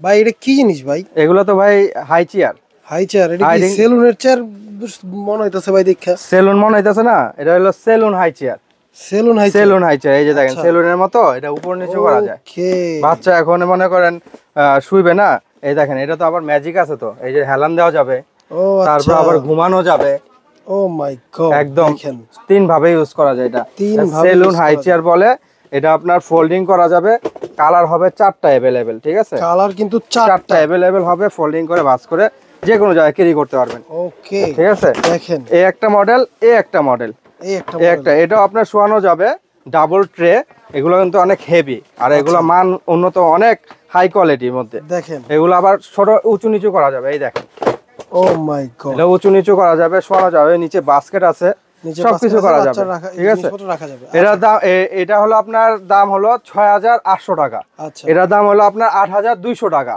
ভাই এটা কি জিনিস ভাই? এগুলো তো ভাই হাই চেয়ার। High chair? এটা কি সেলুনের চেয়ার মনে হইতাছে ভাই দেখা। সেলুন মনে হইতাছে না, এটা হলো salon high chair. Salon high chair? Salon high chair, এই যে দেখেন সেলুনের মতো এটা উপর নিচু করা যায়। ওকে। বাচ্চা এখন মনে করেন শুইবে না, এই দেখেন এটা তো আবার ম্যাজিক আছে, তো এই যে হেলান দেওয়া যাবে, ও তারপর আচ্ছা। আবার ঘুমানো যাবে। ও মাই গড, একদম দেখেন তিন ভাবে ইউজ করা যায় এটা। তিন ভাবে সেলুন ইউজ হাই করা চেয়ার যায়। বলে। এটা আপনার ফোল্ডিং করা যাবে, কালার হবে 4টা अवेलेबल, ঠিক আছে? কালার কিন্তু 4টা अवेलेबल হবে, ফোল্ডিং করে ভাঁজ করে যে কোনো জায়গায় ক্যারি করতে পারবেন। ওকে, ঠিক আছে, দেখেন এই একটা মডেল, এই একটা মডেল, এই একটা এই একটা, এটাও আপনার শোয়ানো যাবে। ডাবল ট্রে, এগুলো কিন্তু অনেক হেভি, আর এগুলো মান উন্নত, অনেক হাই কোয়ালিটির মধ্যে। দেখেন এগুলো আবার ছোট উঁচু নিচু করা যাবে, এই দেখেন। ও মাই গড, এটা উঁচু নিচু করা যাবে, শোয়ানো যাবে, নিচে বাস্কেট আছে, সবকিছু করা যাবে। ঠিক আছে, এটার দাম, এটা হলো আপনার দাম হলো ৬,৮০০ টাকা। আচ্ছা, এটার দাম হলো আপনার ৮,২০০ টাকা।